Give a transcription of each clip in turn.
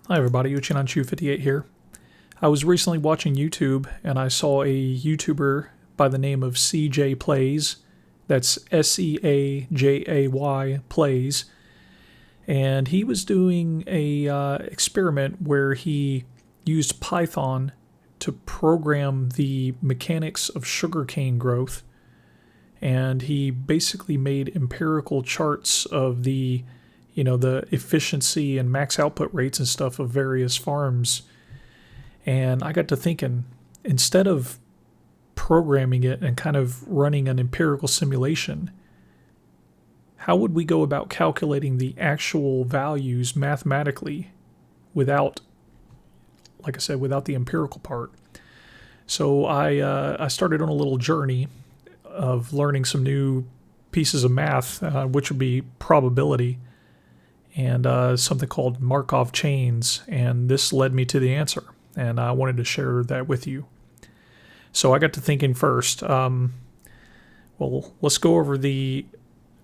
Hi everybody, Yiyan Shou 58 here. I was recently watching YouTube and I saw a YouTuber by the name of CJ Plays. That's SEAJAY Plays. And he was doing a experiment where he used Python to program the mechanics of sugarcane growth. And he basically made empirical charts of the efficiency and max output rates and stuff of various farms. And I got to thinking, instead of programming it and kind of running an empirical simulation, how would we go about calculating the actual values mathematically without, like I said, without the empirical part? So I started on a little journey of learning some new pieces of math, which would be probability, and something called Markov chains, and this led me to the answer, and I wanted to share that with you. So I got to thinking first, well, let's go over the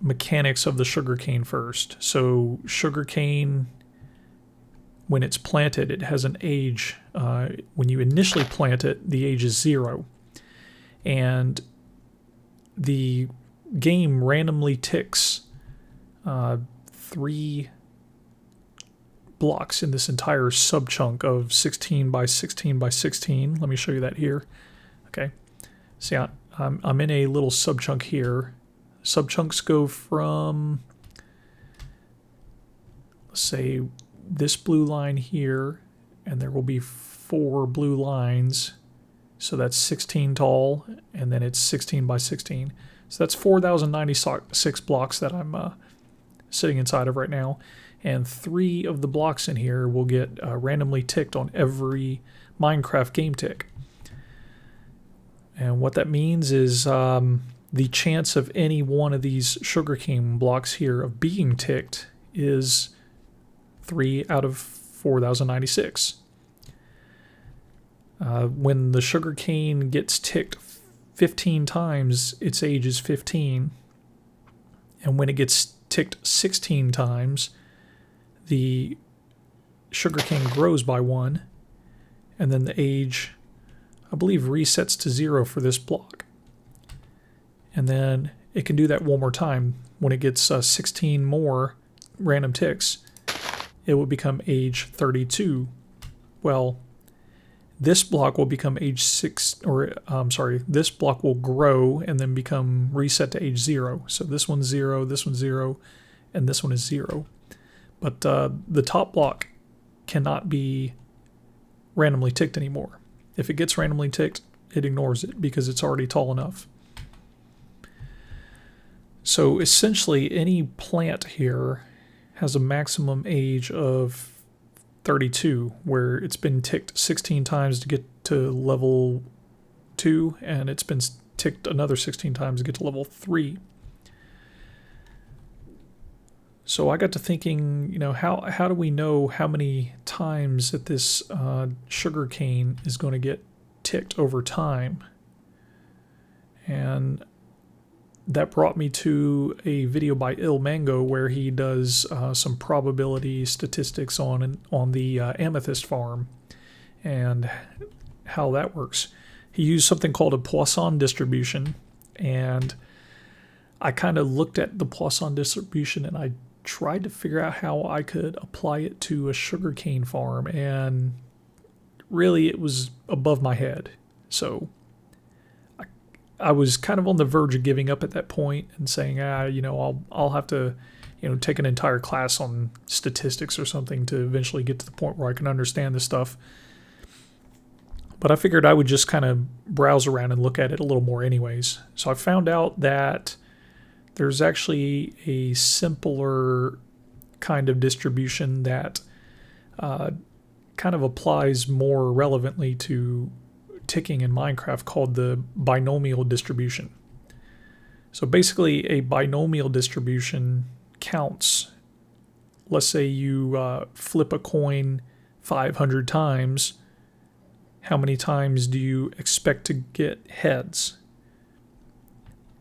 mechanics of the sugarcane first. So sugarcane, when it's planted, it has an age. When you initially plant it, the age is 0, and the game randomly ticks 3 blocks in this entire subchunk of 16 by 16 by 16. Let me show you that here. Okay, see, I'm in a little subchunk here. Subchunks go from, let's say, this blue line here, and there will be 4 blue lines. So that's 16 tall, and then it's 16 by 16. So that's 4,096 blocks that I'm sitting inside of right now. And 3 of the blocks in here will get randomly ticked on every Minecraft game tick. And what that means is the chance of any one of these sugarcane blocks here of being ticked is 3 out of 4,096. When the sugarcane gets ticked 15 times, its age is 15. And when it gets ticked 16 times, the sugarcane grows by 1. And then the age, I believe, resets to 0 for this block. And then it can do that one more time. When it gets 16 more random ticks, it will become age 32. Well, this block will become age 6, or this block will grow and then become reset to age 0. So this one's 0, this one's 0, and this one is 0. But the top block cannot be randomly ticked anymore. If it gets randomly ticked, it ignores it because it's already tall enough. So essentially, any plant here has a maximum age of 32, where it's been ticked 16 times to get to level 2, and it's been ticked another 16 times to get to level 3. So I got to thinking, how do we know how many times that this sugarcane is going to get ticked over time? And that brought me to a video by ilmango where he does some probability statistics on the amethyst farm and how that works. He used something called a Poisson distribution, and I kind of looked at the Poisson distribution and I tried to figure out how I could apply it to a sugarcane farm, and really it was above my head. So I was kind of on the verge of giving up at that point and saying, I'll have to, take an entire class on statistics or something to eventually get to the point where I can understand this stuff. But I figured I would just kind of browse around and look at it a little more anyways. So I found out that there's actually a simpler kind of distribution that kind of applies more relevantly to ticking in Minecraft, called the binomial distribution. So basically, a binomial distribution counts. Let's say you flip a coin 500 times. How many times do you expect to get heads?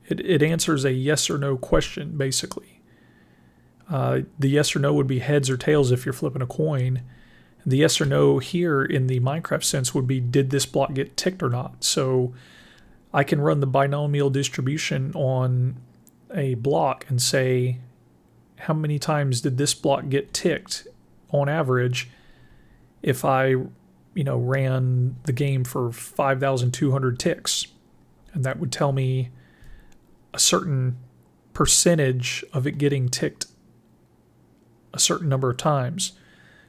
It answers a yes or no question, basically. The yes or no would be heads or tails if you're flipping a coin. The yes or no here in the Minecraft sense would be, did this block get ticked or not? So I can run the binomial distribution on a block and say, how many times did this block get ticked on average if I, ran the game for 5,200 ticks? And that would tell me a certain percentage of it getting ticked a certain number of times.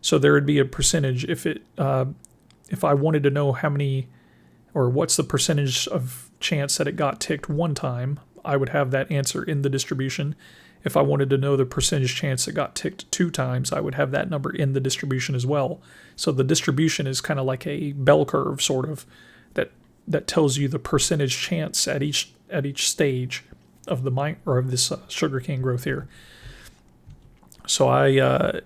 So there would be a percentage if I wanted to know how many, or what's the percentage of chance that it got ticked one time, I would have that answer in the distribution. If I wanted to know the percentage chance it got ticked 2 times, I would have that number in the distribution as well. So the distribution is kind of like a bell curve, sort of, that tells you the percentage chance at each stage of the of this sugarcane growth here. So I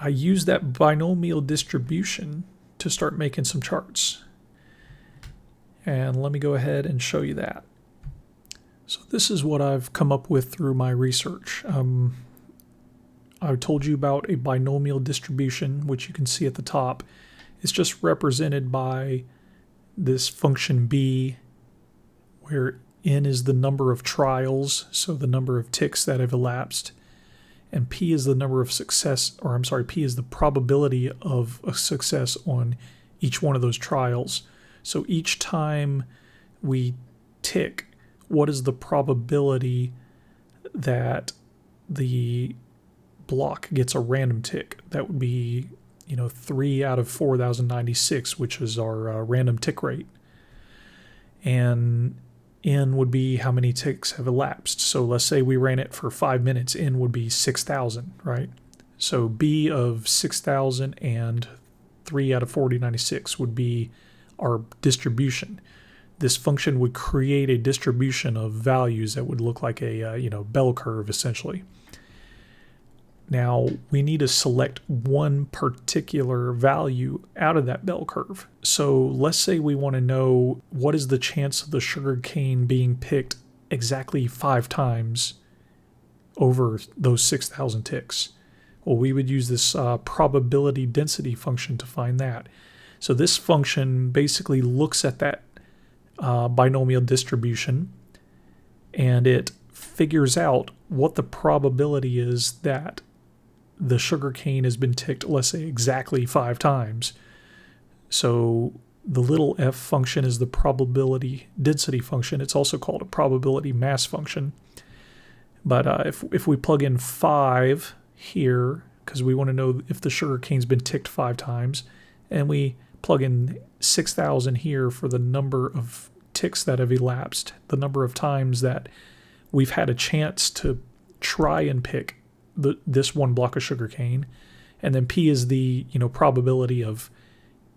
use that binomial distribution to start making some charts. And let me go ahead and show you that. So this is what I've come up with through my research. I told you about a binomial distribution, which you can see at the top. It's just represented by this function b, where n is the number of trials, so the number of ticks that have elapsed, and p is the number of success, or I'm sorry, p is the probability of a success on each one of those trials. So each time we tick, what is the probability that the block gets a random tick? That would be 3 out of 4,096, which is our random tick rate. And n would be how many ticks have elapsed. So let's say we ran it for 5 minutes, n would be 6,000, right? So b of 6,000 and 3 out of 4,096 would be our distribution. This function would create a distribution of values that would look like a bell curve, essentially. Now, we need to select one particular value out of that bell curve. So let's say we want to know what is the chance of the sugarcane being picked exactly 5 times over those 6,000 ticks. Well, we would use this probability density function to find that. So this function basically looks at that binomial distribution, and it figures out what the probability is that the sugarcane has been ticked, let's say, exactly 5 times. So the little f function is the probability density function. It's also called a probability mass function. But if we plug in 5 here, because we want to know if the sugarcane's been ticked 5 times, and we plug in 6,000 here for the number of ticks that have elapsed, the number of times that we've had a chance to try and pick this one block of sugarcane, and then p is the probability of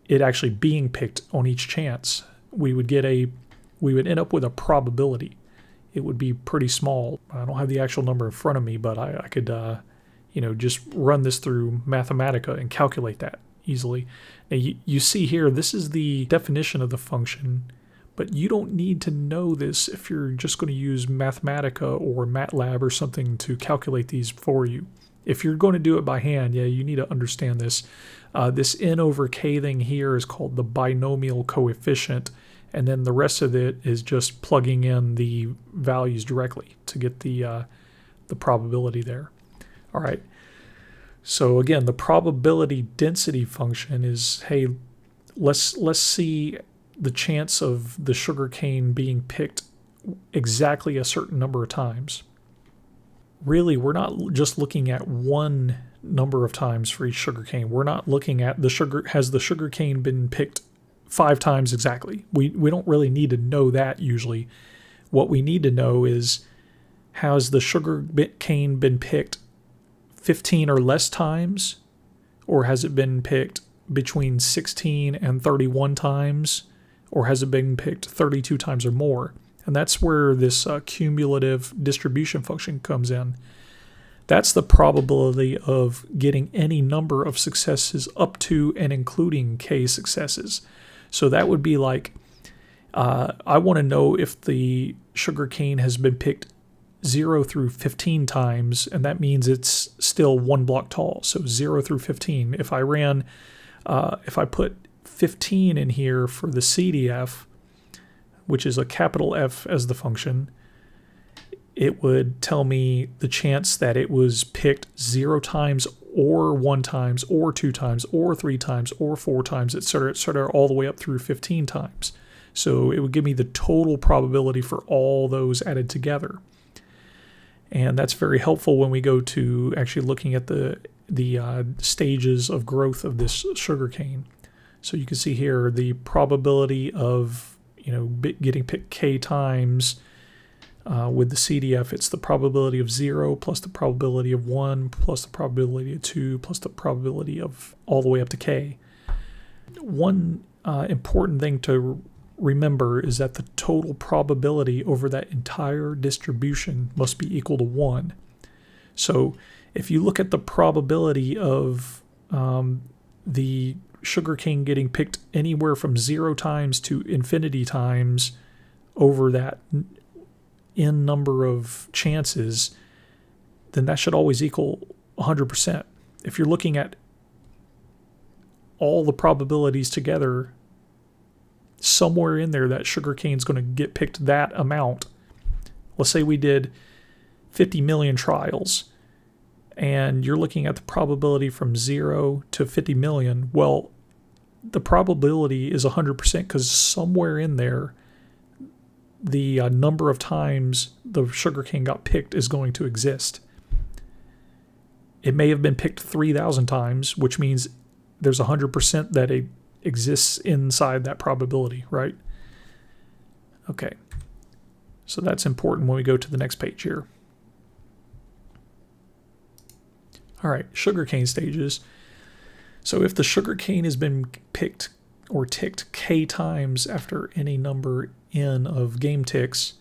it actually being picked on each chance. We would end up with a probability. It would be pretty small. I don't have the actual number in front of me, but I could just run this through Mathematica and calculate that easily. Now you see here, this is the definition of the function, but you don't need to know this if you're just going to use Mathematica or MATLAB or something to calculate these for you. If you're going to do it by hand, you need to understand this. This n over k thing here is called the binomial coefficient, and then the rest of it is just plugging in the values directly to get the probability there. All right. So again, the probability density function is, hey, let's see the chance of the sugarcane being picked exactly a certain number of times. Really, we're not just looking at one number of times for each sugarcane. We're not looking at has the sugarcane been picked 5 times exactly. We don't really need to know that usually. What we need to know is, has the sugarcane been picked 15 or less times, or has it been picked between 16 and 31 times, or has it been picked 32 times or more? And that's where this cumulative distribution function comes in. That's the probability of getting any number of successes up to and including k successes. So that would be like, I want to know if the sugarcane has been picked 0 through 15 times, and that means it's still 1 block tall. So 0 through 15. If I put 15 in here for the CDF, which is a capital F as the function, it would tell me the chance that it was picked 0 times or 1 times or 2 times or 3 times or 4 times, etc., all the way up through 15 times. So it would give me the total probability for all those added together. And that's very helpful when we go to actually looking at the stages of growth of this sugarcane. So you can see here the probability of getting picked k times. With the CDF, it's the probability of 0 plus the probability of 1 plus the probability of 2 plus the probability of all the way up to k. One important thing to remember is that the total probability over that entire distribution must be equal to 1. So if you look at the probability of the sugarcane getting picked anywhere from 0 times to infinity times over that n number of chances, then that should always equal 100%. If you're looking at all the probabilities together, somewhere in there that sugarcane is going to get picked that amount. Let's say we did 50 million trials, and you're looking at the probability from 0 to 50 million. Well, the probability is 100% because somewhere in there the number of times the sugarcane got picked is going to exist. It may have been picked 3,000 times, which means there's 100% that it exists inside that probability, right? Okay, so that's important when we go to the next page here. All right, sugarcane stages. So if the sugarcane has been picked or ticked k times after any number n of game ticks,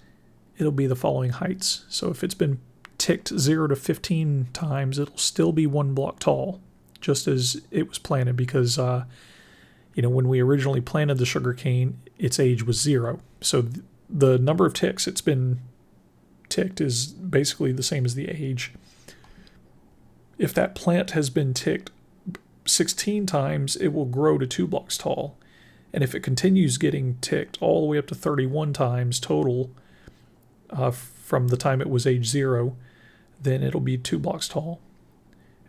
it'll be the following heights. So if it's been ticked 0 to 15 times, it'll still be 1 block tall, just as it was planted, because when we originally planted the sugarcane, its age was 0. So the number of ticks it's been ticked is basically the same as the age. If that plant has been ticked 16 times, it will grow to 2 blocks tall. And if it continues getting ticked all the way up to 31 times total from the time it was age 0, then it'll be 2 blocks tall.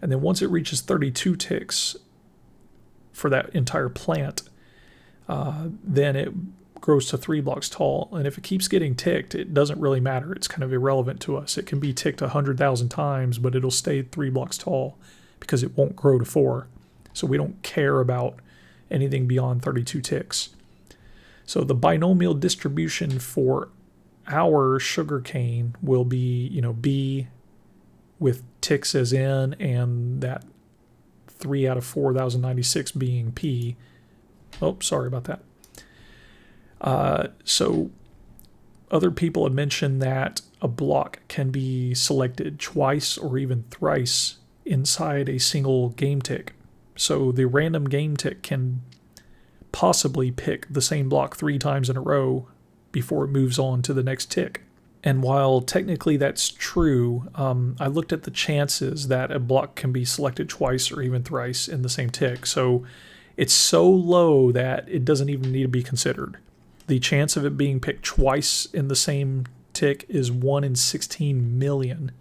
And then once it reaches 32 ticks for that entire plant, then it grows to 3 blocks tall. And if it keeps getting ticked, it doesn't really matter. It's kind of irrelevant to us. It can be ticked 100,000 times, but it'll stay 3 blocks tall because it won't grow to 4. So we don't care about anything beyond 32 ticks. So the binomial distribution for our sugarcane will be, B with ticks as n, and that 3 out of 4,096 being P. Oh, sorry about that. So other people have mentioned that a block can be selected twice or even thrice inside a single game tick. So the random game tick can possibly pick the same block 3 times in a row before it moves on to the next tick. And while technically that's true, I looked at the chances that a block can be selected twice or even thrice in the same tick. So it's so low that it doesn't even need to be considered. The chance of it being picked twice in the same tick is 1 in 16 million.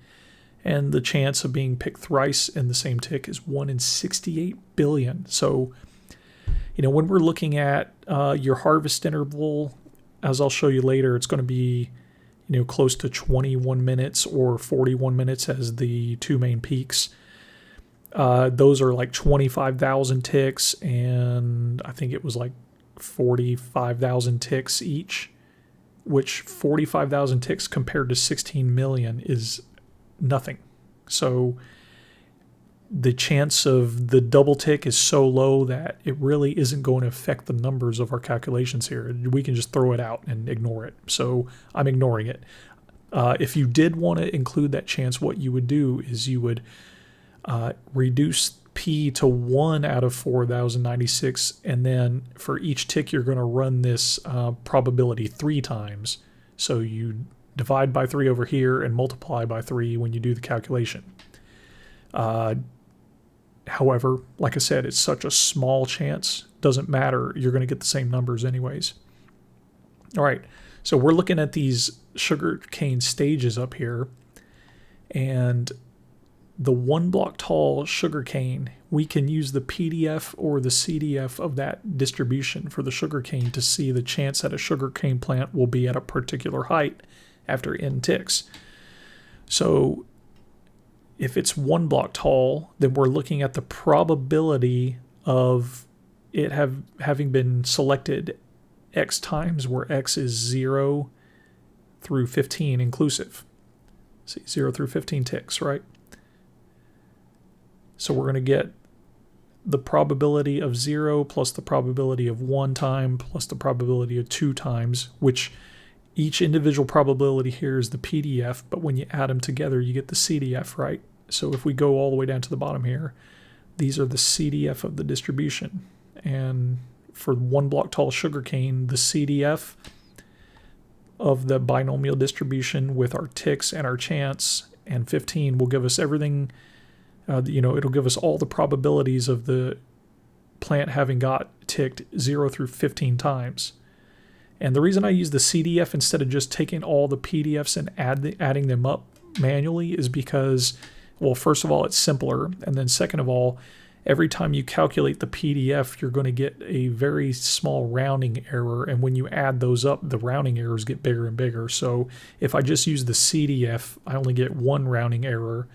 And the chance of being picked thrice in the same tick is 1 in 68 billion. So, when we're looking at your harvest interval, as I'll show you later, it's going to be, close to 21 minutes or 41 minutes as the 2 main peaks. Those are like 25,000 ticks, and I think it was like 45,000 ticks each, which 45,000 ticks compared to 16 million is nothing. So the chance of the double tick is so low that it really isn't going to affect the numbers of our calculations here. We can just throw it out and ignore it. So I'm ignoring it. If you did want to include that chance, what you would do is you would reduce P to 1 out of 4,096, and then for each tick you're going to run this probability 3 times. So you divide by 3 over here, and multiply by 3 when you do the calculation. However, like I said, it's such a small chance, doesn't matter, you're going to get the same numbers anyways. All right, so we're looking at these sugarcane stages up here, and the 1 block tall sugarcane, we can use the PDF or the CDF of that distribution for the sugarcane to see the chance that a sugarcane plant will be at a particular height after n ticks. So if it's 1 block tall, then we're looking at the probability of it having been selected x times, where x is 0 through 15 inclusive. See, 0 through 15 ticks, right? So we're going to get the probability of 0 plus the probability of 1 time plus the probability of 2 times, which each individual probability here is the PDF, but when you add them together, you get the CDF, right? So if we go all the way down to the bottom here, these are the CDF of the distribution. And for 1 block tall sugarcane, the CDF of the binomial distribution with our ticks and our chance and 15 will give us everything. It'll give us all the probabilities of the plant having got ticked 0 through 15 times. And the reason I use the CDF instead of just taking all the PDFs and adding them up manually is because, well, first of all, it's simpler. And then second of all, every time you calculate the PDF, you're going to get a very small rounding error. And when you add those up, the rounding errors get bigger and bigger. So if I just use the CDF, I only get 1 rounding error.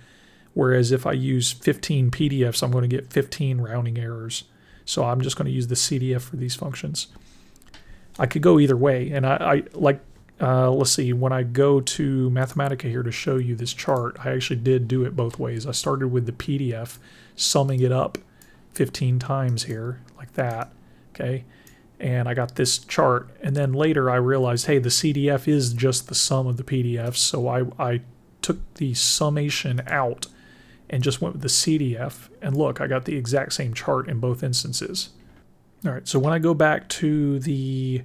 Whereas if I use 15 PDFs, I'm going to get 15 rounding errors. So I'm just going to use the CDF for these functions. I could go either way. And let's see, when I go to Mathematica here to show you this chart, I actually did do it both ways. I started with the PDF, summing it up 15 times here, like that, okay? And I got this chart. And then later I realized, hey, the CDF is just the sum of the PDFs. So I took the summation out and just went with the CDF, and look, I got the exact same chart in both instances. All right, so when I go back to the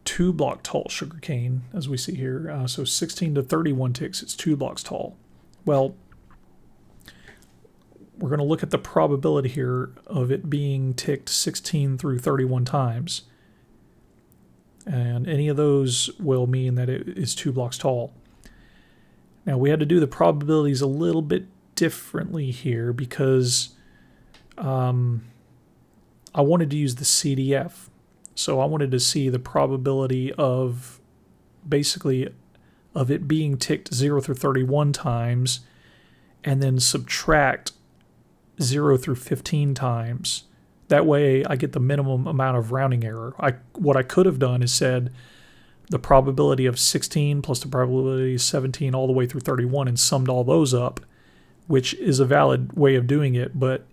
2 block tall sugarcane, as we see here, so 16 to 31 ticks, it's 2 blocks tall. Well, we're going to look at the probability here of it being ticked 16 through 31 times. And any of those will mean that it is 2 blocks tall. Now, we had to do the probabilities a little bit differently here because I wanted to use the CDF. So I wanted to see the probability of basically of it being ticked 0 through 31 times and then subtract 0 through 15 times. That way I get the minimum amount of rounding error. What I could have done is said the probability of 16 plus the probability of 17 all the way through 31 and summed all those up, which is a valid way of doing it, but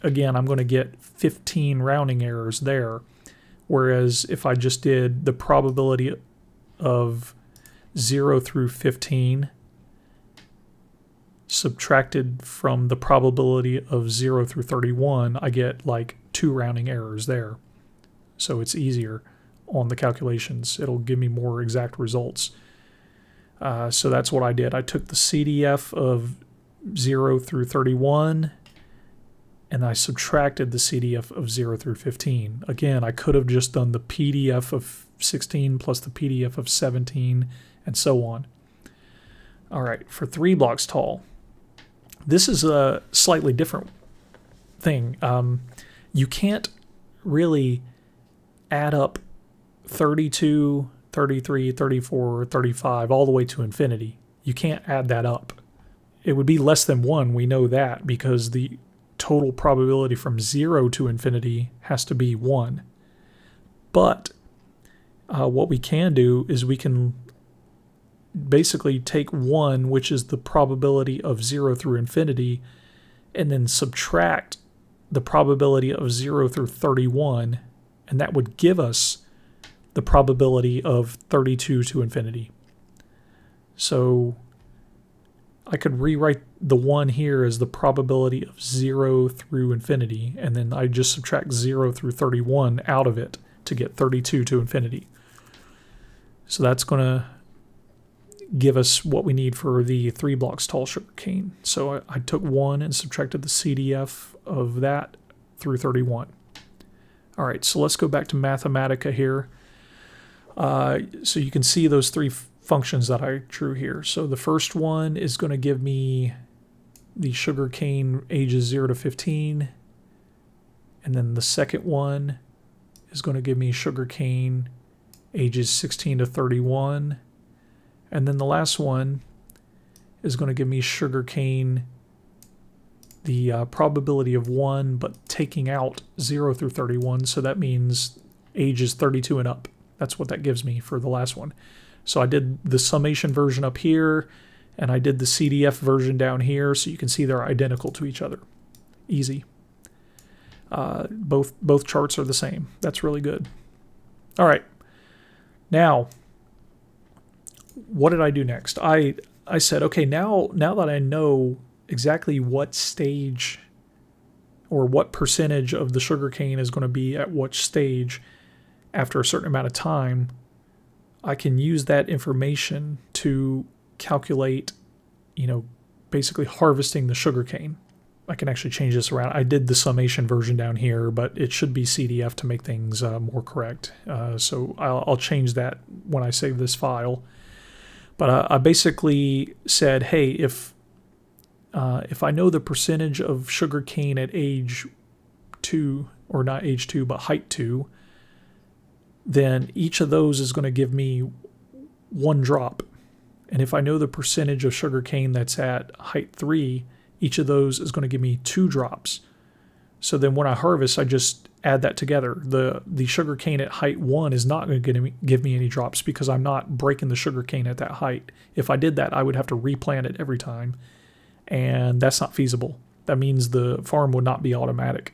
again, I'm going to get 15 rounding errors there. Whereas if I just did the probability of 0 through 15 subtracted from the probability of 0 through 31, I get like 2 rounding errors there. So it's easier on the calculations. It'll give me more exact results. So that's what I did. I took the CDF of 0 through 31 and I subtracted the CDF of 0 through 15. Again, I could have just done the PDF of 16 plus the PDF of 17 and so on. All right, for 3 blocks tall, this is a slightly different thing. You can't really add up 32, 33, 34, 35, all the way to infinity. You can't add that up. It would be less than 1, we know that, because the total probability from 0 to infinity has to be 1. But what we can do is we can basically take 1, which is the probability of 0 through infinity, and then subtract the probability of 0 through 31, and that would give us the probability of 32 to infinity. So I could rewrite the 1 here as the probability of 0 through infinity, and then I just subtract 0 through 31 out of it to get 32 to infinity. So that's going to give us what we need for the 3 blocks tall sugarcane. So I took 1 and subtracted the CDF of that through 31. All right, so let's go back to Mathematica here. So you can see those 3 functions that I drew here. So the first one is going to give me the sugarcane ages 0 to 15. And then the second one is going to give me sugarcane ages 16 to 31. And then the last one is going to give me sugarcane, the probability of 1, but taking out 0 through 31. So that means ages 32 and up. That's what that gives me for the last one. So I did the summation version up here, and I did the CDF version down here, so you can see they're identical to each other. Easy. Both charts are the same. That's really good. All right. Now, what did I do next? I said, okay, now that I know exactly what stage or what percentage of the sugarcane is going to be at which stage after a certain amount of time, I can use that information to calculate, basically harvesting the sugarcane. I can actually change this around. I did the summation version down here, but it should be CDF to make things more correct. So I'll change that when I save this file. But I basically said, hey, if I know the percentage of sugarcane at age 2, or not age 2, but height 2, then each of those is going to give me 1 drop. And if I know the percentage of sugarcane that's at height 3, each of those is going to give me 2 drops. So then when I harvest, I just add that together. The sugarcane at height 1 is not going to give me any drops because I'm not breaking the sugarcane at that height. If I did that, I would have to replant it every time, and that's not feasible. That means the farm would not be automatic.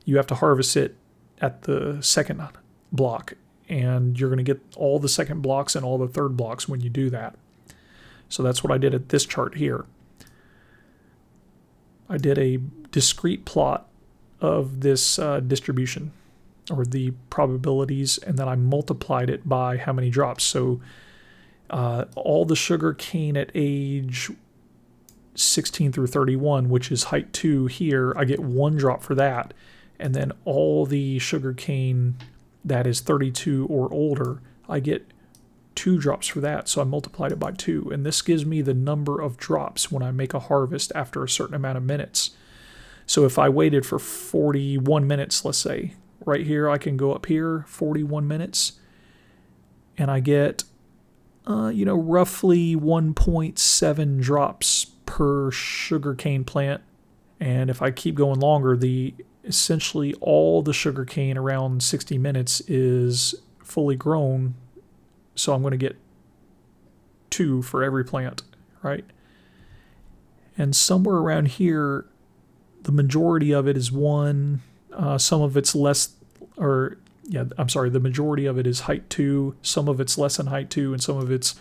You have to harvest it at the second block, and you're going to get all the second blocks and all the third blocks when you do that. So that's what I did at this chart here. I did a discrete plot of this distribution, or the probabilities, and then I multiplied it by how many drops. So all the sugarcane at age 16 through 31, which is height 2 here, I get 1 drop for that. And then all the sugarcane that is 32 or older, I get 2 drops for that. So I multiplied it by 2. And this gives me the number of drops when I make a harvest after a certain amount of minutes. So if I waited for 41 minutes, let's say, right here, I can go up here, 41 minutes, and I get, roughly 1.7 drops per sugarcane plant. And if I keep going longer, essentially all the sugarcane around 60 minutes is fully grown. So I'm going to get 2 for every plant, right? And somewhere around here, the majority of it is 1. Some of it's less, the majority of it is height 2. Some of it's less than height 2, and some of it's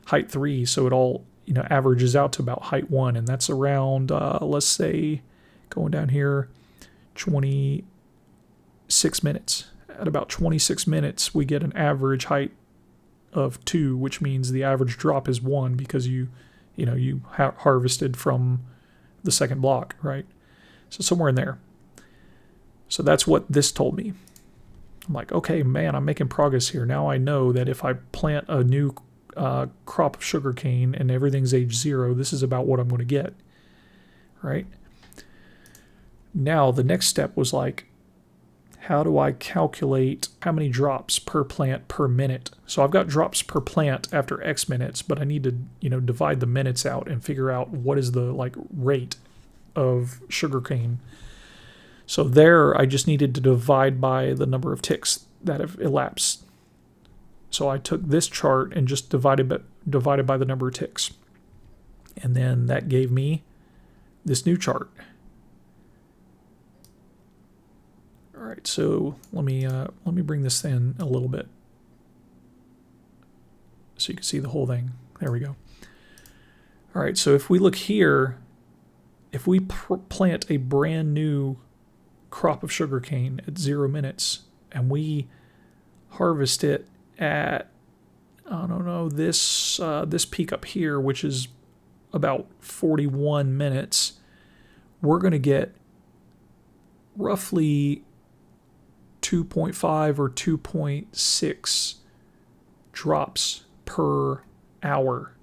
height 3. So it all, averages out to about height 1. And that's around, let's say, going down here, 26 minutes. At about 26 minutes, we get an average height of 2, which means the average drop is 1 because you harvested from the second block, right? So somewhere in there. So that's what this told me. I'm like, okay, man, I'm making progress here. Now I know that if I plant a new crop of sugarcane and everything's age 0, this is about what I'm going to get, right? Now the next step was like, how do I calculate how many drops per plant per minute? So I've got drops per plant after X minutes, but I need to, divide the minutes out and figure out what is the rate of sugarcane. So there, I just needed to divide by the number of ticks that have elapsed. So I took this chart and just divided by the number of ticks. And then that gave me this new chart. All right, so let me bring this in a little bit so you can see the whole thing. There we go. All right, so if we look here, if we plant a brand new crop of sugarcane at 0 minutes and we harvest it at I don't know, this peak up here, which is about 41 minutes, we're going to get roughly 2.5 or 2.6 drops per hour.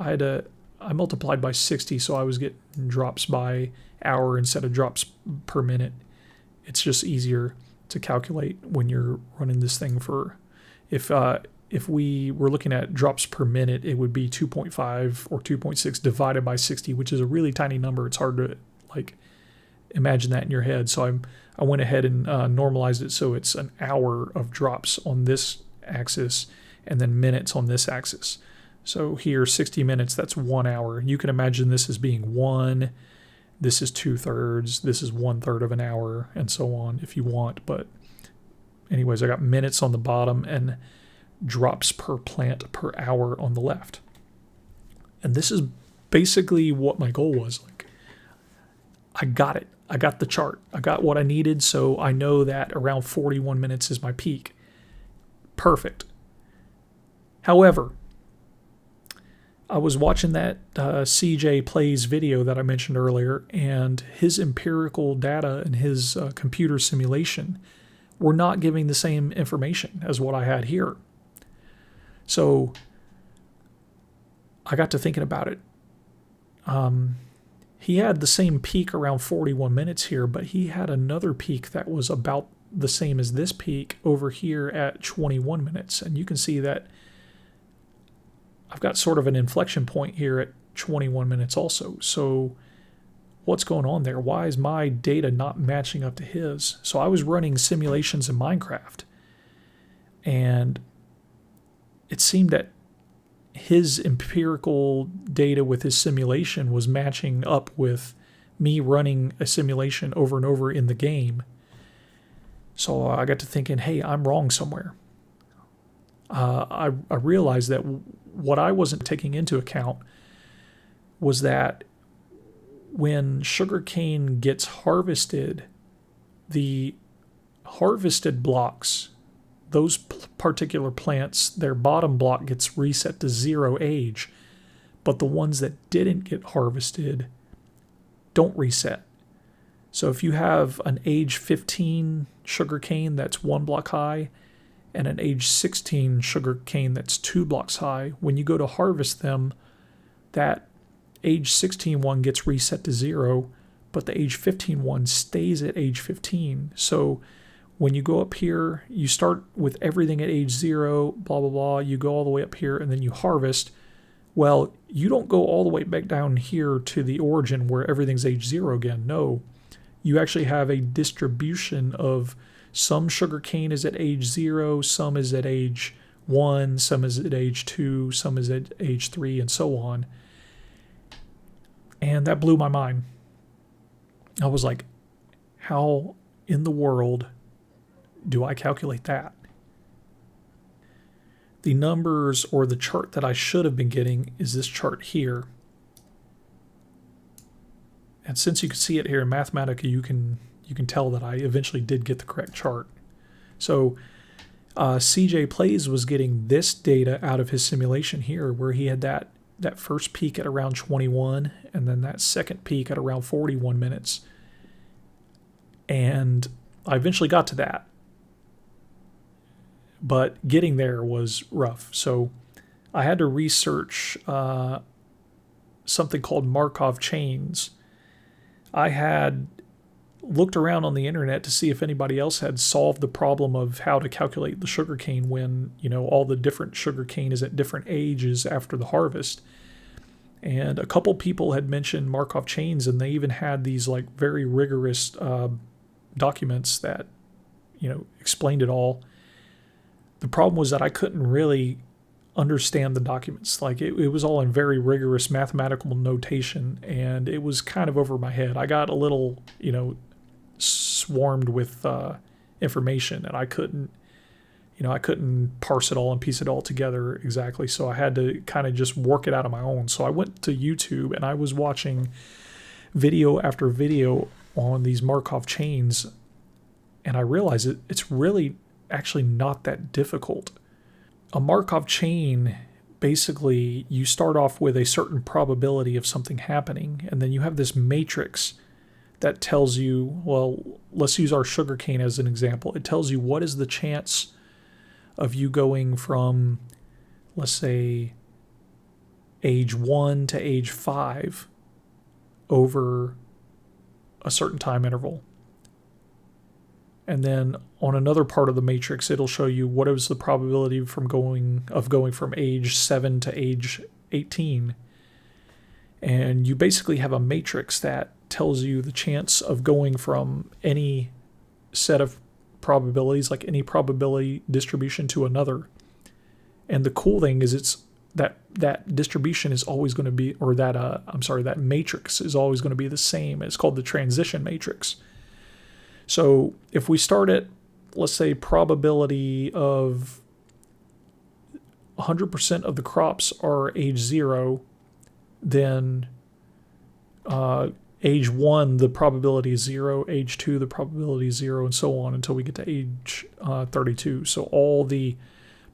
I multiplied by 60, so I was getting drops by hour instead of drops per minute. It's just easier to calculate when you're running this thing for, if we were looking at drops per minute, it would be 2.5 or 2.6 divided by 60, which is a really tiny number. It's hard to like imagine that in your head. So I went ahead and normalized it so it's an hour of drops on this axis and then minutes on this axis. So here, 60 minutes, that's 1 hour. You can imagine this as being 1, this is 2/3, this is 1/3 of an hour, and so on if you want. But anyways, I got minutes on the bottom and drops per plant per hour on the left. And this is basically what my goal was. Like, I got it. I got the chart. I got what I needed, so I know that around 41 minutes is my peak. Perfect. However, I was watching that CJ Plays video that I mentioned earlier, and his empirical data and his computer simulation were not giving the same information as what I had here. So I got to thinking about it. He had the same peak around 41 minutes here, but he had another peak that was about the same as this peak over here at 21 minutes. And you can see that I've got sort of an inflection point here at 21 minutes also. So what's going on there? Why is my data not matching up to his? So I was running simulations in Minecraft, and it seemed that his empirical data with his simulation was matching up with me running a simulation over and over in the game. So I got to thinking, hey, I'm wrong somewhere. I realized that what I wasn't taking into account was that when sugarcane gets harvested, the harvested blocks, those particular plants, their bottom block gets reset to 0 age, but the ones that didn't get harvested don't reset. So if you have an age 15 sugarcane that's 1 block high and an age 16 sugarcane that's 2 blocks high, when you go to harvest them, that age 16 one gets reset to 0, but the age 15 one stays at age 15. So when you go up here, you start with everything at age 0, blah, blah, blah. You go all the way up here, and then you harvest. Well, you don't go all the way back down here to the origin where everything's age 0 again. No, you actually have a distribution of some sugarcane is at age 0, some is at age 1, some is at age 2, some is at age 3, and so on. And that blew my mind. I was like, how in the world do I calculate that? The numbers or the chart that I should have been getting is this chart here. And since you can see it here in Mathematica, you can tell that I eventually did get the correct chart. So CJ Plays was getting this data out of his simulation here, where he had that first peak at around 21 and then that second peak at around 41 minutes. And I eventually got to that. But getting there was rough. So I had to research something called Markov chains. I had looked around on the internet to see if anybody else had solved the problem of how to calculate the sugarcane when, all the different sugarcane is at different ages after the harvest. And a couple people had mentioned Markov chains, and they even had these like very rigorous documents that, explained it all. The problem was that I couldn't really understand the documents. Like it was all in very rigorous mathematical notation, and it was kind of over my head. I got a little, swarmed with information, and I couldn't parse it all and piece it all together exactly. So I had to kind of just work it out on my own. So I went to YouTube and I was watching video after video on these Markov chains, and I realized it's really actually not that difficult. a Markov chain, basically you start off with a certain probability of something happening, and then you have this matrix that tells you, well, let's use our sugarcane as an example. It tells you what is the chance of you going from, let's say, age 1 to age 5 over a certain time interval. And then on another part of the matrix, it'll show you what is the probability from going from age 7 to age 18. And you basically have a matrix that tells you the chance of going from any set of probabilities, like any probability distribution, to another. And the cool thing is it's that distribution is always going to be, or that matrix is always going to be the same. It's called the transition matrix. So if we start at, let's say, probability of 100% of the crops are age 0, then age 1, the probability is 0, age 2, the probability is 0, and so on until we get to age 32. So all the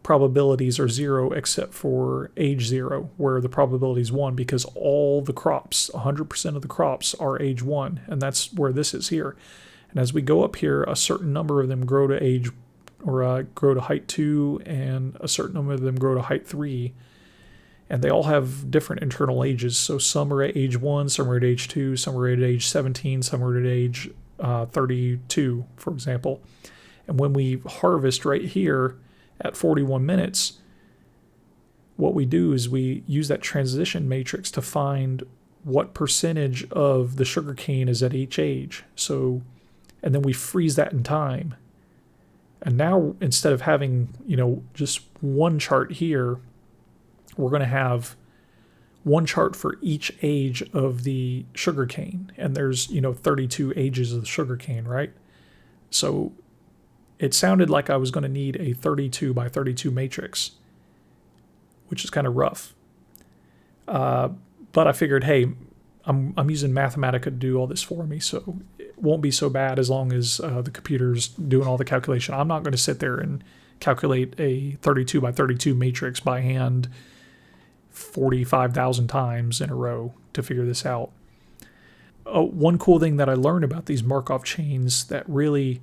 probabilities are 0 except for age 0, where the probability is 1, because all the crops, 100% of the crops, are age 1, and that's where this is here. And as we go up here, a certain number of them grow to age, or grow to height 2, and a certain number of them grow to height 3. And they all have different internal ages. So some are at age 1, some are at age 2, some are at age 17, some are at age 32, for example. And when we harvest right here at 41 minutes, what we do is we use that transition matrix to find what percentage of the sugarcane is at each age. So, and then we freeze that in time. And now, instead of having, just one chart here, we're going to have one chart for each age of the sugarcane. And there's, 32 ages of the sugarcane, right? So it sounded like I was going to need a 32 by 32 matrix, which is kind of rough. But I figured, hey, I'm using Mathematica to do all this for me, so it won't be so bad as long as the computer's doing all the calculation. I'm not going to sit there and calculate a 32 by 32 matrix by hand 45,000 times in a row to figure this out. One cool thing that I learned about these Markov chains that really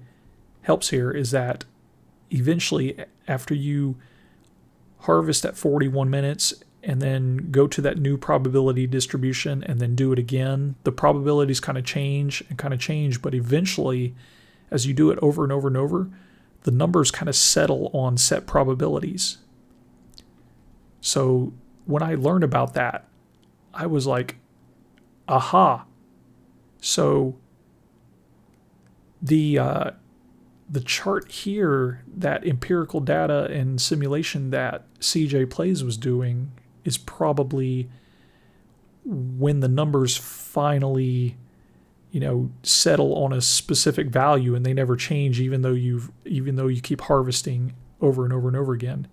helps here is that eventually, after you harvest at 41 minutes and then go to that new probability distribution and then do it again, the probabilities kind of change, but eventually, as you do it over and over and over, the numbers kind of settle on set probabilities. So when I learned about that, I was like, aha. So the chart here, that empirical data and simulation that CJ Plays was doing, is probably when the numbers finally, settle on a specific value and they never change, even though you keep harvesting over and over and over again.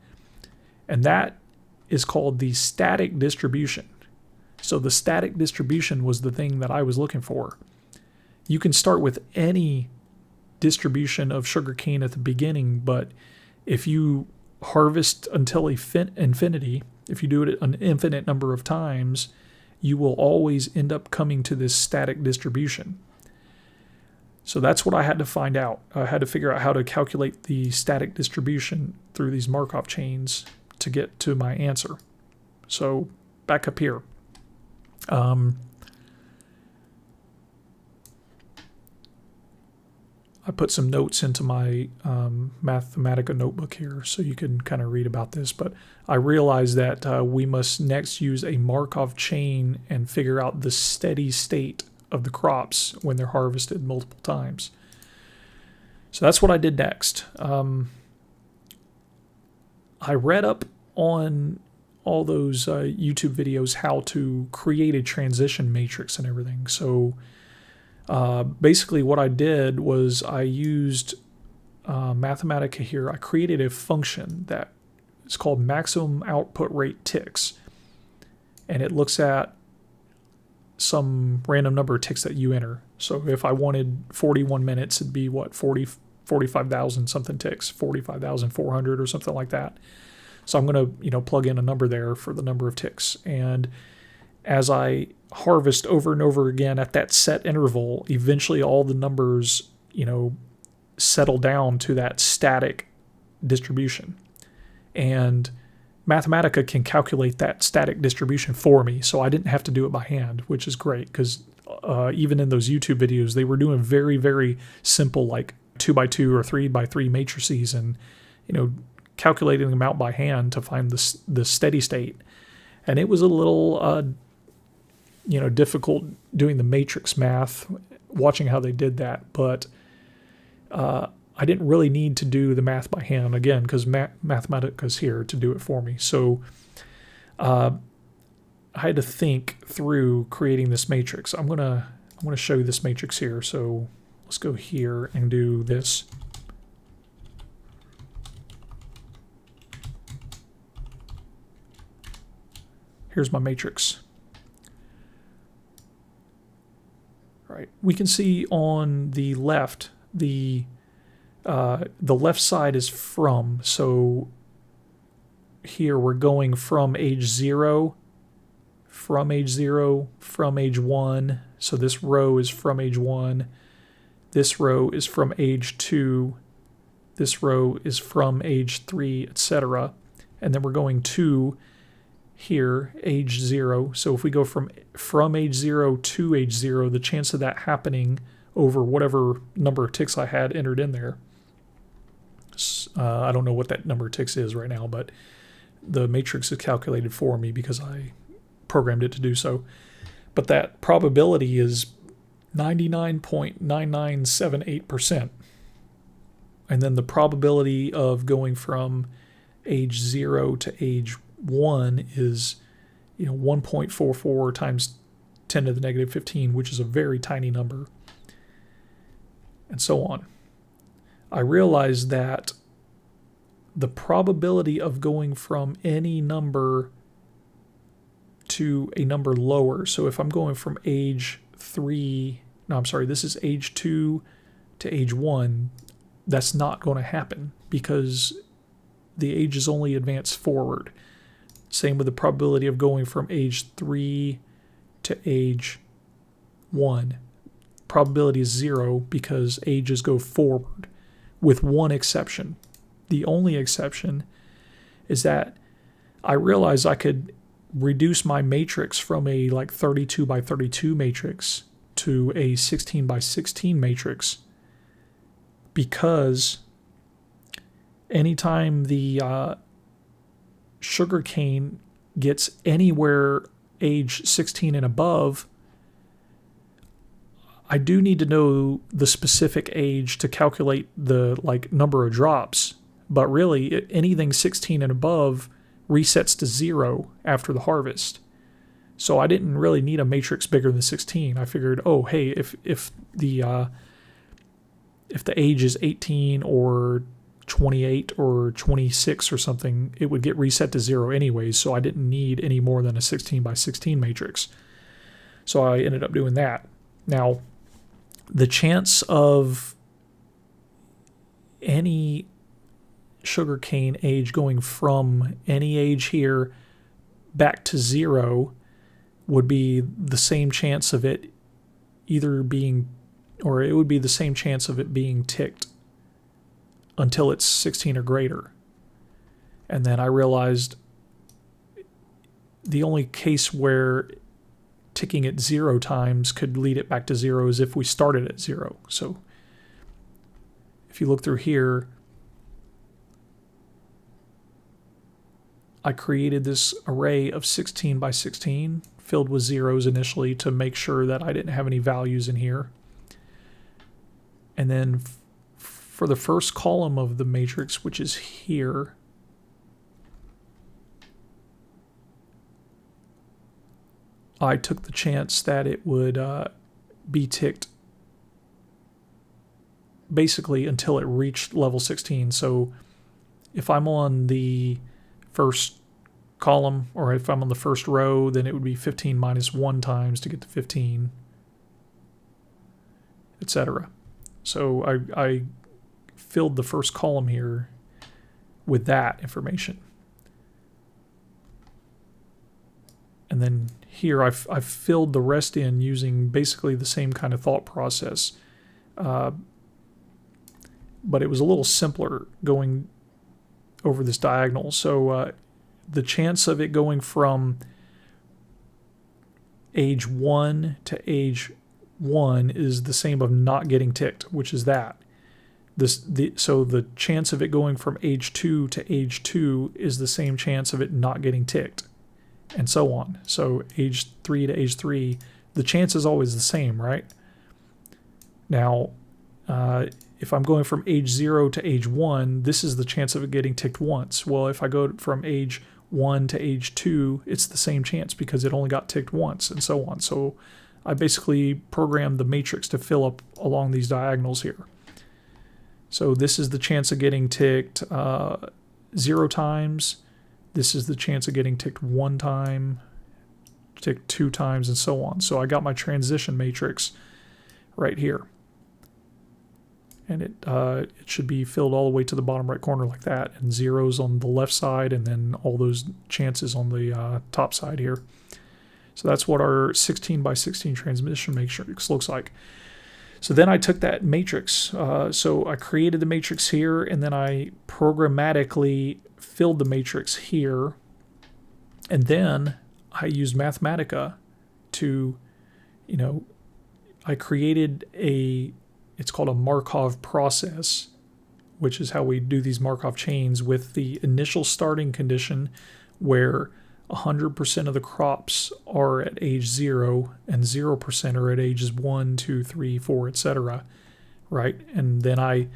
And that is called the static distribution. So the static distribution was the thing that I was looking for. You can start with any distribution of sugarcane at the beginning, but if you harvest until infinity, if you do it an infinite number of times, you will always end up coming to this static distribution. So that's what I had to find out. I had to figure out how to calculate the static distribution through these Markov chains to get to my answer. So back up here. I put some notes into my Mathematica notebook here so you can kind of read about this, but I realized that we must next use a Markov chain and figure out the steady state of the crops when they're harvested multiple times. So that's what I did next. I read up on all those YouTube videos how to create a transition matrix and everything. So basically what I did was I used Mathematica here. I created a function that is called maximum output rate ticks, and it looks at some random number of ticks that you enter. So if I wanted 41 minutes, it'd be 45,000 something ticks, 45,400 or something like that. So I'm going to, plug in a number there for the number of ticks. And as I harvest over and over again at that set interval, eventually all the numbers, settle down to that static distribution. And Mathematica can calculate that static distribution for me, so I didn't have to do it by hand, which is great because even in those YouTube videos, they were doing very, very simple, like 2x2 or 3x3 matrices, and calculating them out by hand to find the steady state. And it was a little difficult doing the matrix math, watching how they did that, but I didn't really need to do the math by hand, again, because Mathematica is here to do it for me. So I had to think through creating this matrix. I'm gonna show you this matrix here. So let's go here and do this. Here's my matrix. All right, we can see on the left the left side is from, so here we're going from age 0, from age 1, so this row is from age 1, this row is from age 2, this row is from age 3, etc. And then we're going to here, age 0. So if we go from age 0 to age 0, the chance of that happening over whatever number of ticks I had entered in there, I don't know what that number of ticks is right now, but the matrix is calculated for me because I programmed it to do so. But that probability is 99.9978%. And then the probability of going from age 0 to age 1 is 1.44 times 10 to the negative 15, which is a very tiny number, and so on. I realized that the probability of going from any number to a number lower, so if I'm going from age 3, no, I'm sorry, this is age 2 to age 1, that's not going to happen because the ages only advance forward. Same with the probability of going from age 3 to age 1. Probability is 0 because ages go forward, with one exception. The only exception is that I realized I could reduce my matrix from a 32 by 32 matrix to a 16 by 16 matrix, because anytime the sugarcane gets anywhere age 16 and above, I do need to know the specific age to calculate the number of drops, but really anything 16 and above resets to 0 after the harvest. So I didn't really need a matrix bigger than 16. I figured, oh hey, if the age is 18 or 28 or 26 or something, it would get reset to 0 anyways, so I didn't need any more than a 16 by 16 matrix. So I ended up doing that. Now, the chance of any sugarcane age going from any age here back to 0 would be the same chance of it either being, or it would be the same chance of it being ticked until it's 16 or greater. And then I realized the only case where ticking it 0 times could lead it back to 0 is if we started at 0. So if you look through here, I created this array of 16 by 16 filled with zeros initially to make sure that I didn't have any values in here. And then for the first column of the matrix, which is here, I took the chance that it would be ticked basically until it reached level 16. So if I'm on the first column, or if I'm on the first row, then it would be 15 minus 1 times to get to 15, etc. So I filled the first column here with that information. And then here I've filled the rest in using basically the same kind of thought process. But it was a little simpler going over this diagonal. So the chance of it going from age 1 to age 1 is the same of not getting ticked, which is that. So the chance of it going from age 2 to age 2 is the same chance of it not getting ticked, and so on. So age 3 to age 3, the chance is always the same, right? Now, if I'm going from age 0 to age 1, this is the chance of it getting ticked once. Well, if I go from age 1 to age 2, it's the same chance because it only got ticked once, and so on. So I basically programmed the matrix to fill up along these diagonals here. So this is the chance of getting ticked 0 times. This is the chance of getting ticked 1 time, ticked 2 times, and so on. So I got my transition matrix right here. And it should be filled all the way to the bottom right corner like that, and zeros on the left side, and then all those chances on the top side here. So that's what our 16 by 16 transition matrix looks like. So then I took that matrix. So I created the matrix here, and then I programmatically filled the matrix here. And then I used Mathematica to, I created it's called a Markov process, which is how we do these Markov chains with the initial starting condition where 100% of the crops are at age 0 and 0% are at ages 1, 2, 3, 4, etc. Right? And then I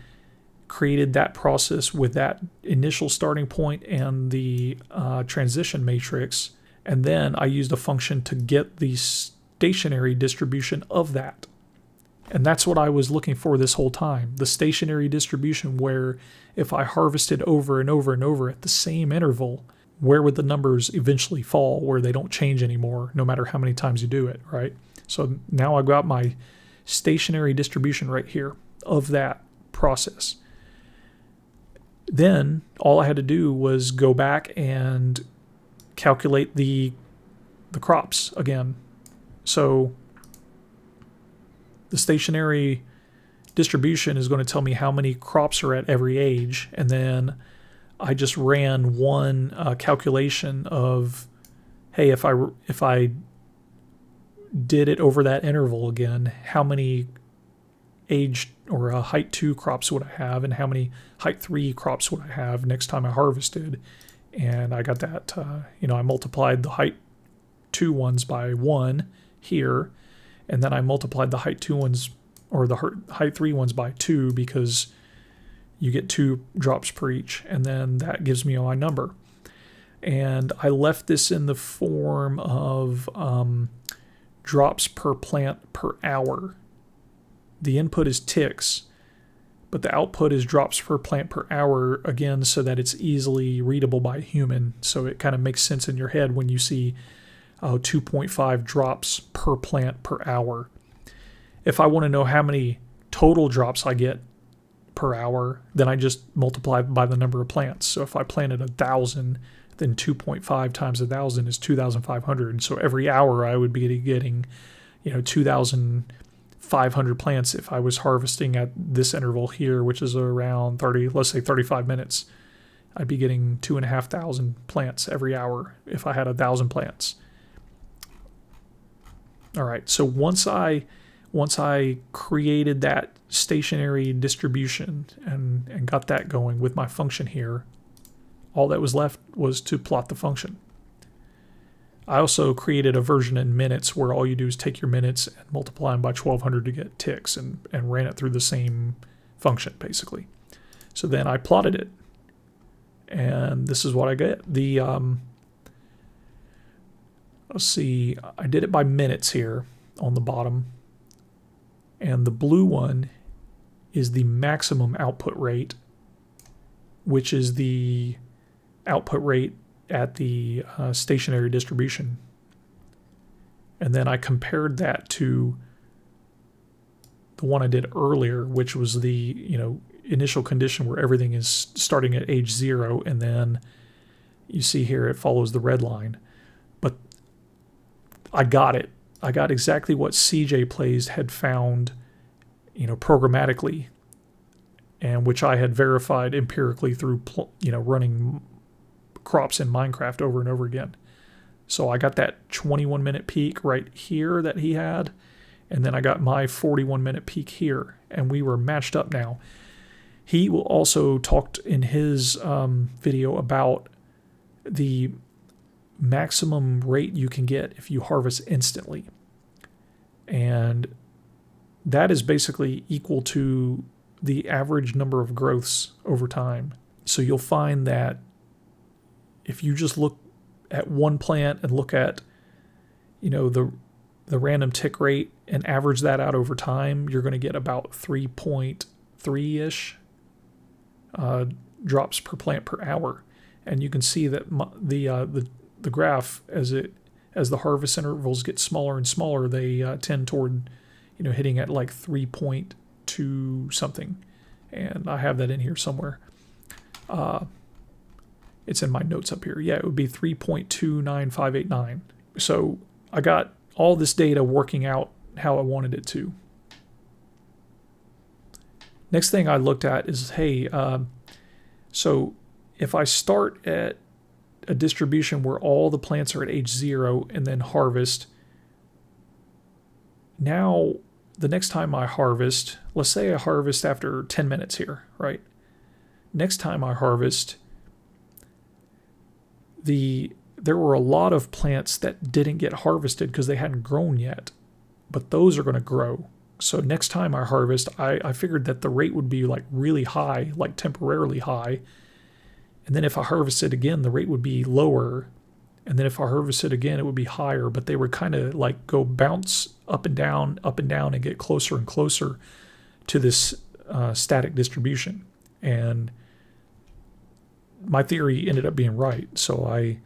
created that process with that initial starting point and the transition matrix. And then I used a function to get the stationary distribution of that. And that's what I was looking for this whole time. The stationary distribution where if I harvested over and over and over at the same interval, where would the numbers eventually fall where they don't change anymore no matter how many times you do it, right? So now I've got my stationary distribution right here of that process. Then all I had to do was go back and calculate the crops again. So the stationary distribution is going to tell me how many crops are at every age, and then I just ran one calculation of, hey, if I did it over that interval again, how many age or height 2 crops would I have, and how many height 3 crops would I have next time I harvested? And I got that, I multiplied the height 2 ones by 1 here, and then I multiplied the height 2 ones or the height 3 ones by 2 because you get 2 drops per each, and then that gives me my number. And I left this in the form of drops per plant per hour. The input is ticks, but the output is drops per plant per hour, again, so that it's easily readable by a human. So it kind of makes sense in your head when you see 2.5 drops per plant per hour. If I want to know how many total drops I get per hour, then I just multiply by the number of plants. So if I planted 1,000, then 2.5 times 1,000 is 2,500. And so every hour I would be getting, 2,500 plants if I was harvesting at this interval here, which is around 35 minutes. I'd be getting 2,500 plants every hour if I had 1,000 plants. All right, so once I created that stationary distribution and got that going with my function here, all that was left was to plot the function. I also created a version in minutes where all you do is take your minutes and multiply them by 1,200 to get ticks, and ran it through the same function basically. So then I plotted it, and this is what I get. Let's see, I did it by minutes here on the bottom, and the blue one is the maximum output rate, which is the output rate at the stationary distribution. And then I compared that to the one I did earlier, which was the initial condition where everything is starting at age 0, and then you see here it follows the red line. But I got it. I got exactly what CJ Plays had found, programmatically, and which I had verified empirically through, running crops in Minecraft over and over again. So I got that 21-minute peak right here that he had, and then I got my 41-minute peak here, and we were matched up now. He also talked in his video about the maximum rate you can get if you harvest instantly. And that is basically equal to the average number of growths over time. So you'll find that if you just look at one plant and look at, the random tick rate and average that out over time, you're going to get about 3.3-ish drops per plant per hour. And you can see that the graph, as the harvest intervals get smaller and smaller, they tend toward, hitting at like 3.2 something. And I have that in here somewhere. It's in my notes up here. Yeah, it would be 3.29589. So I got all this data working out how I wanted it to. Next thing I looked at is, hey, so if I start at a distribution where all the plants are at age 0 and then harvest, now the next time I harvest, let's say I harvest after 10 minutes here, right? Next time I harvest, there were a lot of plants that didn't get harvested because they hadn't grown yet, but those are going to grow. So next time I harvest, I figured that the rate would be like really high, like temporarily high. And then if I harvested again, the rate would be lower. And then if I harvested again, it would be higher, but they would kind of like go bounce up and down, and get closer and closer to this static distribution. And my theory ended up being right. So I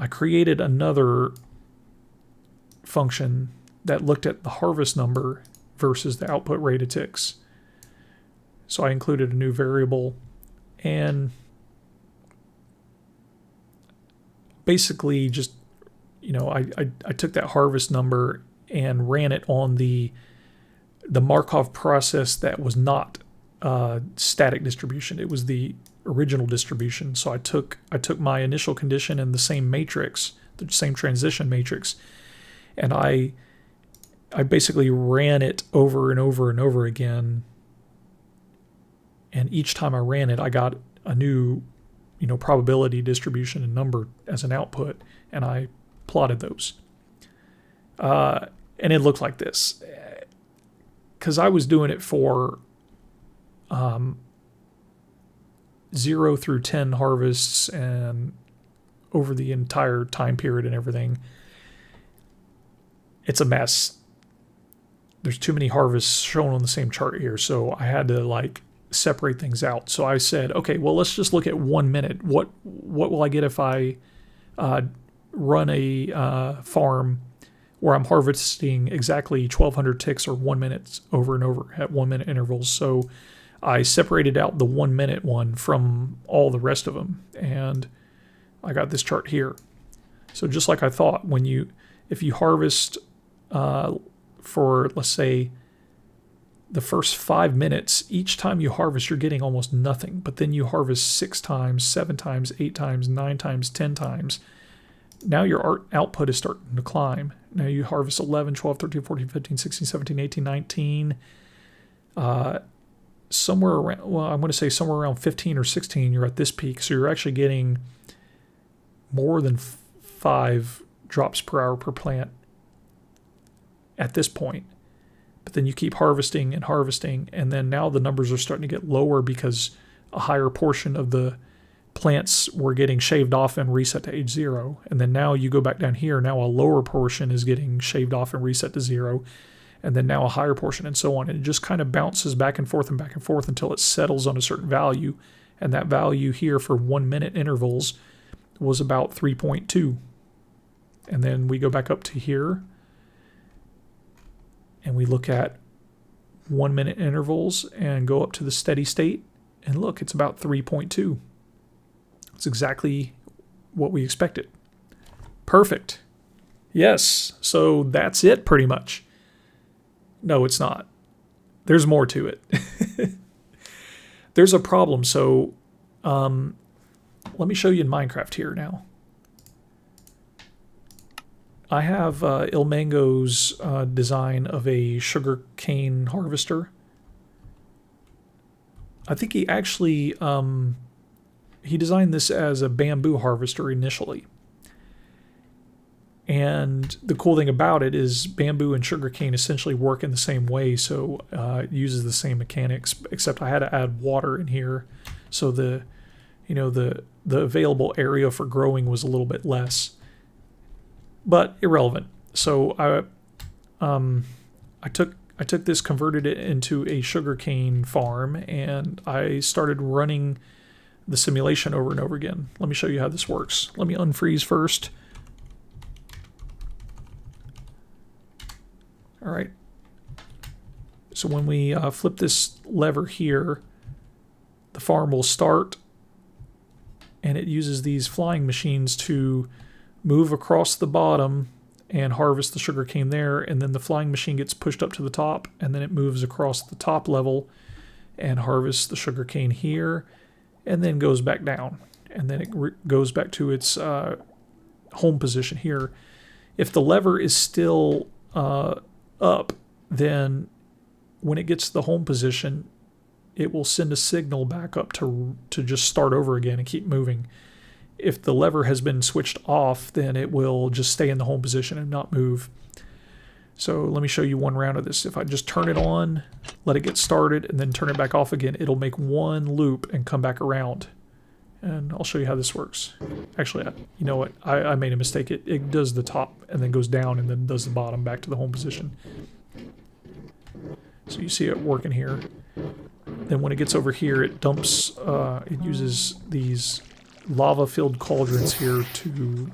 created another function that looked at the harvest number versus the output rate of ticks. So I included a new variable, and basically just, I took that harvest number and ran it on the Markov process that was not static distribution. It was the original distribution. So I took my initial condition in the same matrix, the same transition matrix, and I basically ran it over and over and over again. And each time I ran it, I got a new, probability distribution and number as an output, and I plotted those. And it looked like this, because I was doing it for 0 through 10 harvests and over the entire time period and everything. It's a mess. There's too many harvests shown on the same chart here, so I had to separate things out. So I said, okay, well, let's just look at 1 minute. What will I get if I run a farm where I'm harvesting exactly 1,200 ticks or 1 minute over and over at 1 minute intervals? So I separated out the 1 minute one from all the rest of them, and I got this chart here. So just like I thought, if you harvest for, let's say, the first 5 minutes, each time you harvest, you're getting almost nothing. But then you harvest 6 times, 7 times, 8 times, 9 times, 10 times. Now your output is starting to climb. Now you harvest 11, 12, 13, 14, 15, 16, 17, 18, 19. Somewhere around, I'm going to say somewhere around 15 or 16, you're at this peak. So you're actually getting more than 5 drops per hour per plant at this point. But then you keep harvesting and harvesting, and then now the numbers are starting to get lower because a higher portion of the plants were getting shaved off and reset to age 0. And then now you go back down here, now a lower portion is getting shaved off and reset to 0. And then now a higher portion, and so on. And it just kind of bounces back and forth until it settles on a certain value. And that value here for 1 minute intervals was about 3.2. And then we go back up to here, and we look at 1 minute intervals and go up to the steady state, and look, it's about 3.2. It's exactly what we expected. Perfect. Yes, so that's it pretty much. No, it's not. There's more to it. There's a problem. So let me show you in Minecraft here now. I have ilmango's design of a sugarcane harvester. I think he actually he designed this as a bamboo harvester initially. And the cool thing about it is bamboo and sugarcane essentially work in the same way, so it uses the same mechanics, except I had to add water in here, so the available area for growing was a little bit less. But irrelevant. So I took this, converted it into a sugarcane farm, and I started running the simulation over and over again. Let me show you how this works. Let me unfreeze first. All right. So when we flip this lever here, the farm will start, and it uses these flying machines to move across the bottom and harvest the sugarcane there, and then the flying machine gets pushed up to the top, and then it moves across the top level and harvests the sugarcane here, and then goes back down, and then it goes back to its home position here. If the lever is still up, then when it gets to the home position, it will send a signal back up to just start over again and keep moving. If the lever has been switched off, then it will just stay in the home position and not move. So let me show you one round of this. If I just turn it on, let it get started, and then turn it back off again, it'll make one loop and come back around. And I'll show you how this works. Actually, you know what? I made a mistake. It does the top and then goes down and then does the bottom back to the home position. So you see it working here. Then when it gets over here, it dumps, it uses these lava-filled cauldrons here to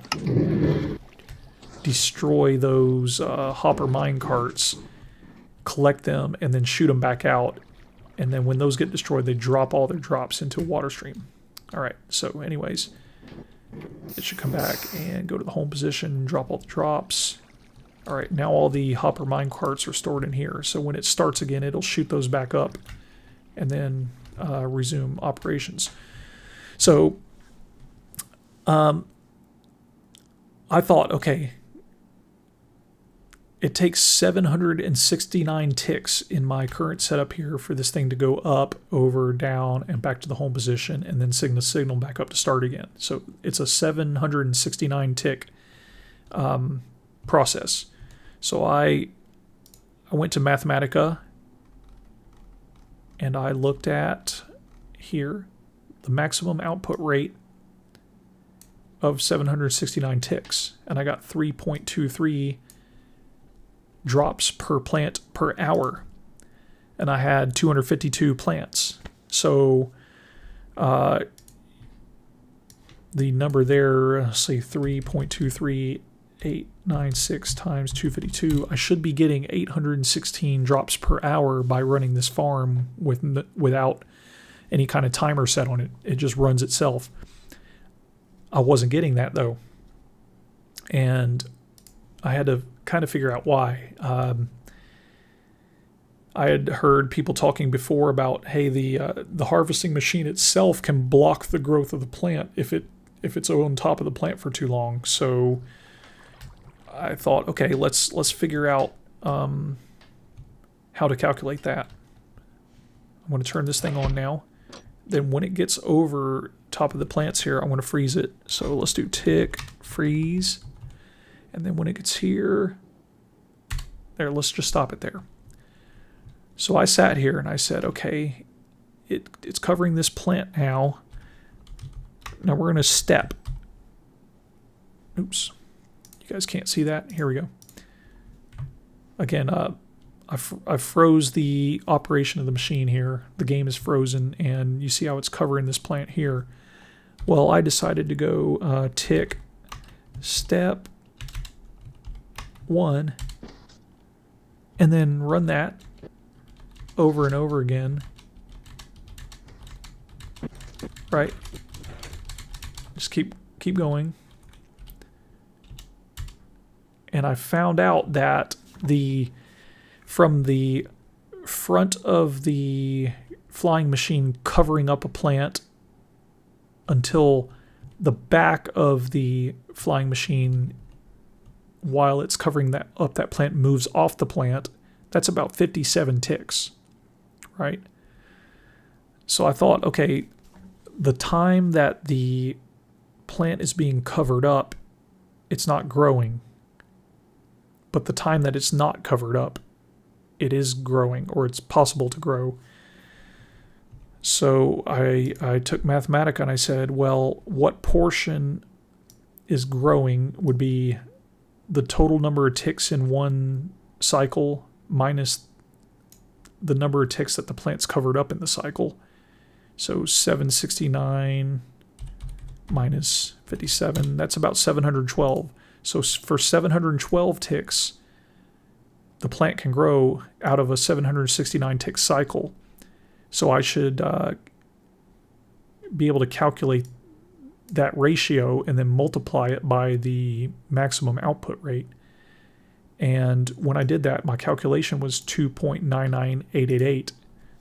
destroy those hopper mine carts, collect them, and then shoot them back out. And then when those get destroyed, they drop all their drops into a water stream. All right, so anyways, it should come back and go to the home position, drop all the drops. All right, now all the hopper mine carts are stored in here. So when it starts again, it'll shoot those back up and then resume operations. So I thought, okay, it takes 769 ticks in my current setup here for this thing to go up, over, down, and back to the home position, and then signal back up to start again. So it's a 769 tick process. So I went to Mathematica, and I looked at here the maximum output rate of 769 ticks, and I got 3.23 drops per plant per hour, and I had 252 plants. So the number there, let's say 3.23896 times 252, I should be getting 816 drops per hour by running this farm without any kind of timer set on it. It just runs itself. I wasn't getting that though, and I had to kind of figure out why. I had heard people talking before about, hey, the harvesting machine itself can block the growth of the plant if it's on top of the plant for too long. So I thought, okay, let's figure out how to calculate that. I'm going to turn this thing on now. Then when it gets over top of the plants here, I'm going to freeze it. So let's do tick, freeze. And then when it gets here, there, let's just stop it there. So I sat here and I said, okay, it's covering this plant now. Now we're going to step. Oops. You guys can't see that. Here we go. Again, I froze the operation of the machine here. The game is frozen, and you see how it's covering this plant here. Well, I decided to go tick, step 1, and then run that over and over again. Right? Just keep going. and I found out that from the front of the flying machine covering up a plant until the back of the flying machine, while it's covering up that plant, moves off the plant, that's about 57 ticks, right? So I thought, okay, the time that the plant is being covered up, it's not growing. But the time that it's not covered up, it is growing, or it's possible to grow. So I took Mathematica and I said, well, what portion is growing would be the total number of ticks in one cycle minus the number of ticks that the plant's covered up in the cycle. So 769 minus 57, that's about 712. So for 712 ticks, the plant can grow out of a 769 tick cycle. So I should be able to calculate that ratio and then multiply it by the maximum output rate. And when I did that, my calculation was 2.99888.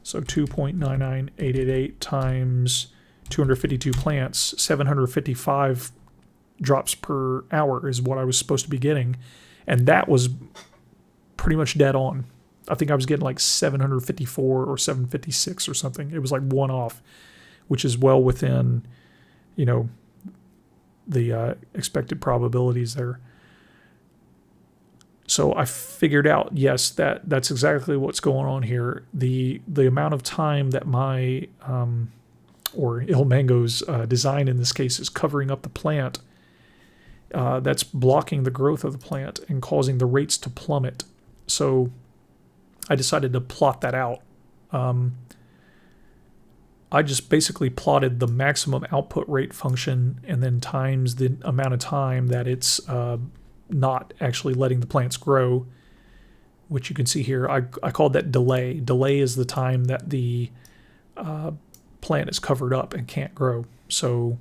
So 2.99888 times 252 plants, 755 drops per hour is what I was supposed to be getting. And that was pretty much dead on. I think I was getting like 754 or 756 or something. It was like one off, which is well within, you know, the expected probabilities there. So I figured out, yes, that's exactly what's going on here. The amount of time that my or ilmango's design in this case is covering up the plant, that's blocking the growth of the plant and causing the rates to plummet. So I decided to plot that out. I just basically plotted the maximum output rate function and then times the amount of time that it's not actually letting the plants grow, which you can see here. I called that delay. Delay is the time that the plant is covered up and can't grow. So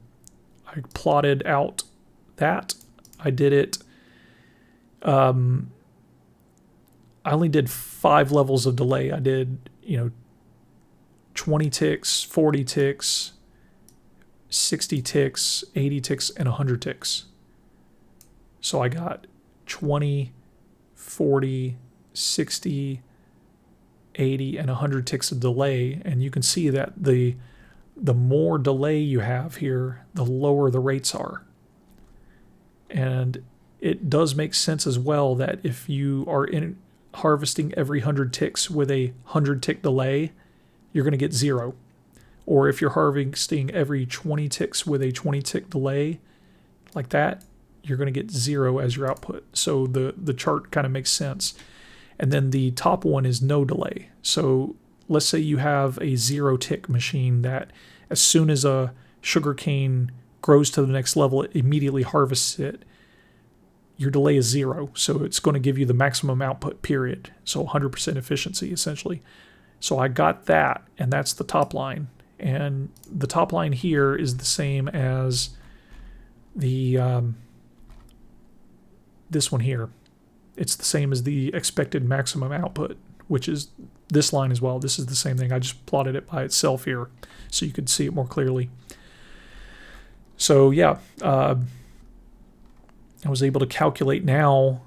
I plotted out that. I did it. I only did 5 levels of delay. I did, 20 ticks, 40 ticks, 60 ticks, 80 ticks, and 100 ticks. So I got 20, 40, 60, 80, and 100 ticks of delay. And you can see that the more delay you have here, the lower the rates are. And it does make sense as well that if you are harvesting every 100 ticks with a 100 tick delay, you're going to get 0. Or if you're harvesting every 20 ticks with a 20 tick delay, like that, you're going to get 0 as your output. So the chart kind of makes sense. And then the top one is no delay. So let's say you have a 0 tick machine that as soon as a sugarcane grows to the next level, it immediately harvests it. Your delay is 0. So it's going to give you the maximum output, period. So 100% efficiency, essentially. So I got that, and that's the top line. And the top line here is the same as the this one here. It's the same as the expected maximum output, which is this line as well. This is the same thing. I just plotted it by itself here so you could see it more clearly. So yeah, I was able to calculate now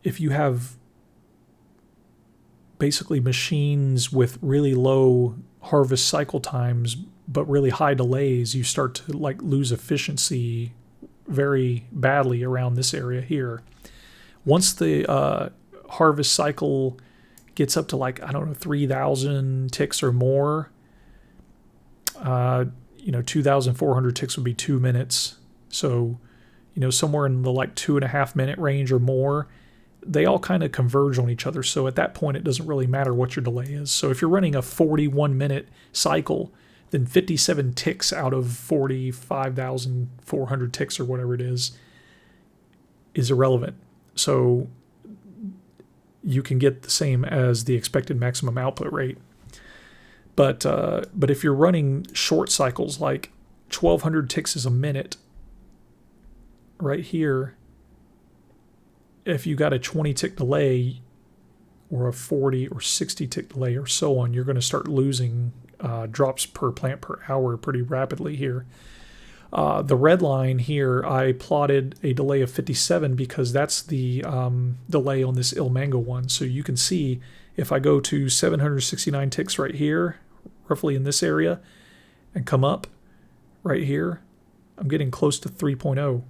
if you have basically machines with really low harvest cycle times but really high delays, you start to like lose efficiency very badly around this area here. Once the harvest cycle gets up to 3,000 ticks or more, 2,400 ticks would be 2 minutes. So, somewhere in the 2.5 minute range or more, they all kind of converge on each other. So at that point, it doesn't really matter what your delay is. So if you're running a 41 minute cycle, then 57 ticks out of 45,400 ticks or whatever it is irrelevant. So you can get the same as the expected maximum output rate. But if you're running short cycles, like 1,200 ticks is a minute, right here, if you got a 20 tick delay or a 40 or 60 tick delay or so on, you're going to start losing drops per plant per hour pretty rapidly here. The red line here, I plotted a delay of 57 because that's the delay on this ilmango one. So you can see if I go to 769 ticks right here, roughly in this area, and come up right here, I'm getting close to 3.0.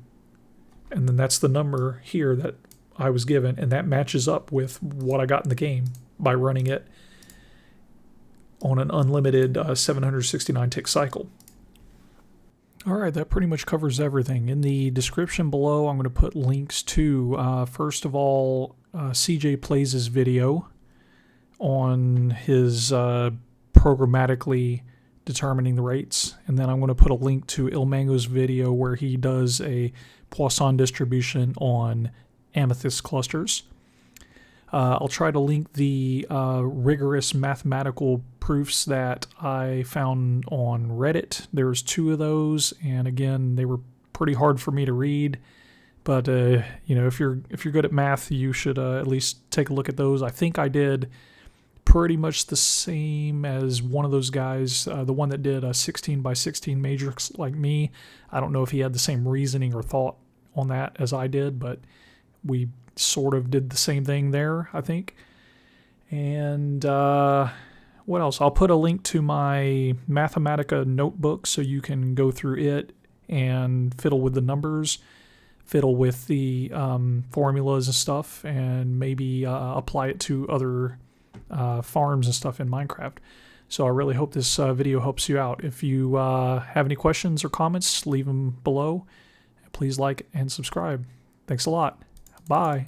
And then that's the number here that I was given, and that matches up with what I got in the game by running it on an unlimited 769 tick cycle. Alright, that pretty much covers everything. In the description below, I'm going to put links to, first of all, CJ Plays' video on his programmatically determining the rates, and then I'm going to put a link to ilmango's video where he does a Poisson distribution on amethyst clusters. I'll try to link the rigorous mathematical proofs that I found on Reddit. There's 2 of those, and again, they were pretty hard for me to read. But you know, if you're good at math, you should at least take a look at those. I think I did pretty much the same as one of those guys, the one that did a 16 by 16 matrix like me. I don't know if he had the same reasoning or thought on that as I did, but we sort of did the same thing there, I think. And what else? I'll put a link to my Mathematica notebook so you can go through it and fiddle with the numbers, fiddle with the formulas and stuff, and maybe apply it to other farms and stuff in Minecraft. So I really hope this video helps you out. If you have any questions or comments, leave them below. Please like and subscribe. Thanks a lot. Bye.